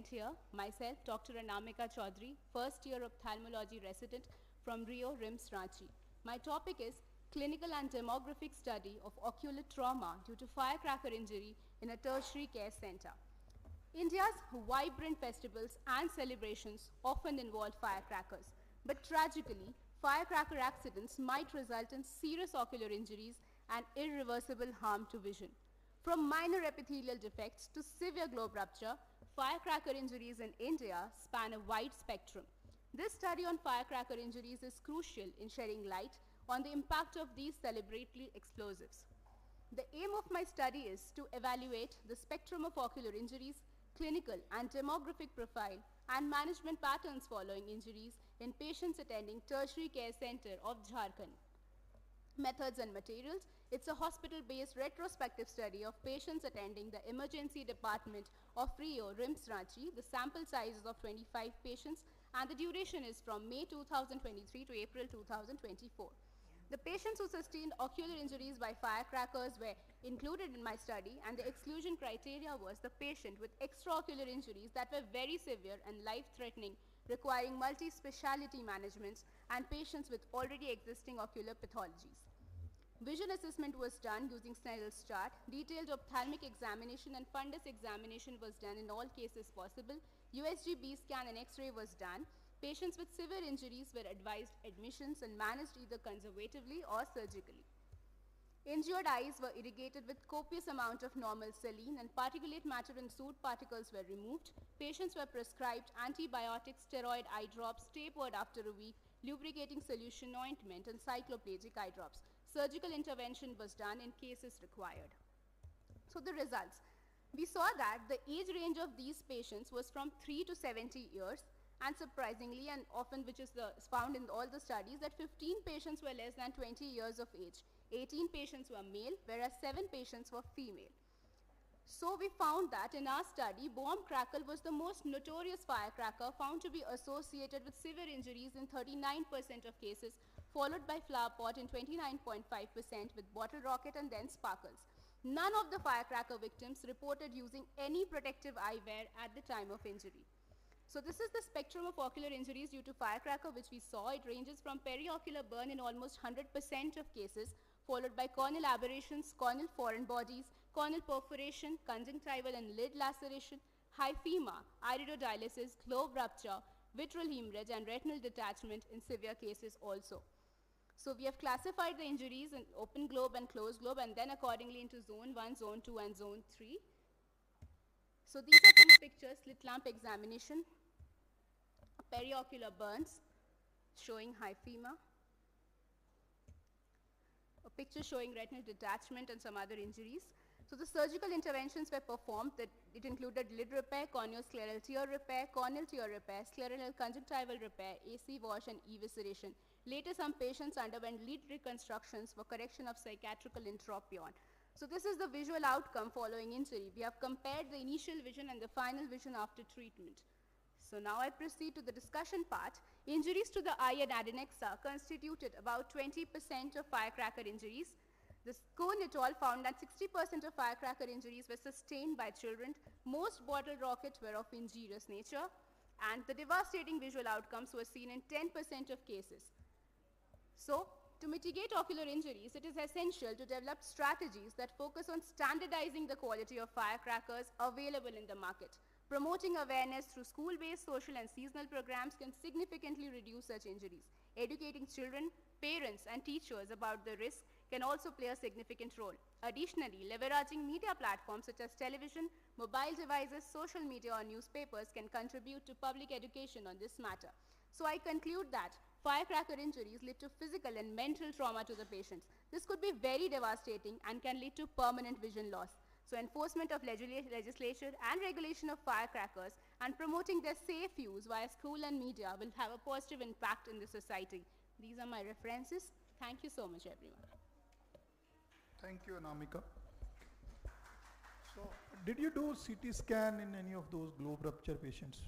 Here, myself, Dr. Anamika Chowdhury, first year ophthalmology resident from Rio RIMS Ranchi. My topic is clinical and demographic study of ocular trauma due to firecracker injury in a tertiary care center. India's vibrant festivals and celebrations often involve firecrackers, but tragically, firecracker accidents might result in serious ocular injuries and irreversible harm to vision. From minor epithelial defects to severe globe rupture, firecracker injuries in India span a wide spectrum. This study on firecracker injuries is crucial in shedding light on the impact of these celebratory explosives. The aim of my study is to evaluate the spectrum of ocular injuries, clinical and demographic profile, and management patterns following injuries in patients attending tertiary care center of Jharkhand. Methods and materials. It's a hospital-based retrospective study of patients attending the emergency department of Rio RIMS Ranchi. The sample size is of 25 patients and the duration is from May 2023 to April 2024. The patients who sustained ocular injuries by firecrackers were included in my study, and the exclusion criteria was the patient with extraocular injuries that were very severe and life-threatening, requiring multi-speciality managements, and patients with already existing ocular pathologies. Vision assessment was done using Snell's chart. Detailed ophthalmic examination and fundus examination was done in all cases possible. USG B scan and X-ray was done. Patients with severe injuries were advised admissions and managed either conservatively or surgically. Injured eyes were irrigated with copious amount of normal saline, and particulate matter and soot particles were removed. Patients were prescribed antibiotics, steroid eye drops, tapered after a week, lubricating solution ointment, and cycloplegic eye drops. Surgical intervention was done in cases required. So the results. We saw that the age range of these patients was from 3 to 70 years. And surprisingly, and often which is found in all the studies, that 15 patients were less than 20 years of age. 18 patients were male, whereas 7 patients were female. So we found that in our study, bomb crackle was the most notorious firecracker found to be associated with severe injuries in 39% of cases, followed by flower pot in 29.5%, with bottle rocket and then sparkles. None of the firecracker victims reported using any protective eyewear at the time of injury. So this is the spectrum of ocular injuries due to firecracker which we saw. It ranges from periocular burn in almost 100% of cases, followed by corneal aberrations, corneal foreign bodies, corneal perforation, conjunctival and lid laceration, hyphema, iridodialysis, globe rupture, vitreal hemorrhage, and retinal detachment in severe cases also. So we have classified the injuries in open globe and closed globe, and then accordingly into zone 1, zone 2, and zone 3. So these are two pictures: slit lamp examination, periocular burns showing hyphema, a picture showing retinal detachment and some other injuries. So the surgical interventions were performed. That it included lid repair, corneoscleral tear repair, corneal tear repair, scleral conjunctival repair, AC wash, and evisceration. Later, some patients underwent lid reconstructions for correction of psychiatrical entropion. So this is the visual outcome following injury. We have compared the initial vision and the final vision after treatment. So now I proceed to the discussion part. Injuries to the eye and adnexa constituted about 20% of firecracker injuries. The Cohn et al. Found that 60% of firecracker injuries were sustained by children. Most bottle rockets were of injurious nature, and the devastating visual outcomes were seen in 10% of cases. So, to mitigate ocular injuries, it is essential to develop strategies that focus on standardizing the quality of firecrackers available in the market. Promoting awareness through school-based social and seasonal programs can significantly reduce such injuries. Educating children, parents, and teachers about the risk can also play a significant role. Additionally, leveraging media platforms such as television, mobile devices, social media, or newspapers can contribute to public education on this matter. So I conclude that firecracker injuries lead to physical and mental trauma to the patients. This could be very devastating and can lead to permanent vision loss. So enforcement of legislation and regulation of firecrackers and promoting their safe use via school and media will have a positive impact in the society. These are my references. Thank you so much, everyone. Thank you, Anamika. So, did you do CT scan in any of those globe rupture patients?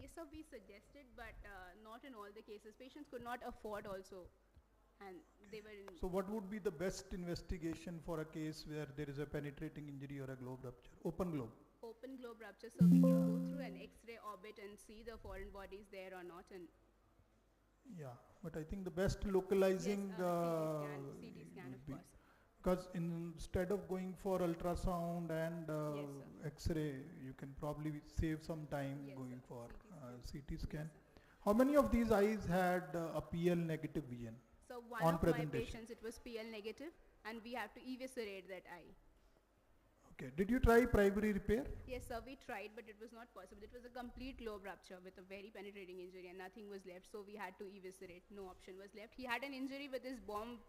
Yes, sir, we suggested, but not in all the cases. Patients could not afford also, and they were in. So what would be the best investigation for a case where there is a penetrating injury or a globe rupture? Open globe. Open globe rupture, so we can go through an X-ray orbit and see the foreign bodies there or not. And Yeah, but I think the best localizing CT scan, would of be, course. because instead of going for ultrasound and Yes, sir. X-ray, you can probably save some time Yes, going sir. for CT CT scan. Yes, sir. How many of these eyes had a PL negative vision? So one On of my presentation. patients, it was PL negative, and we have to eviscerate that eye. Okay, did you try primary repair? Yes, sir, we tried, but it was not possible. It was a complete globe rupture with a very penetrating injury, and nothing was left, so we had to eviscerate. No option was left. He had an injury with his bomb,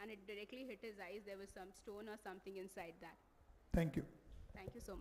and it directly hit his eyes. There was some stone or something inside that. Thank you. Thank you so much.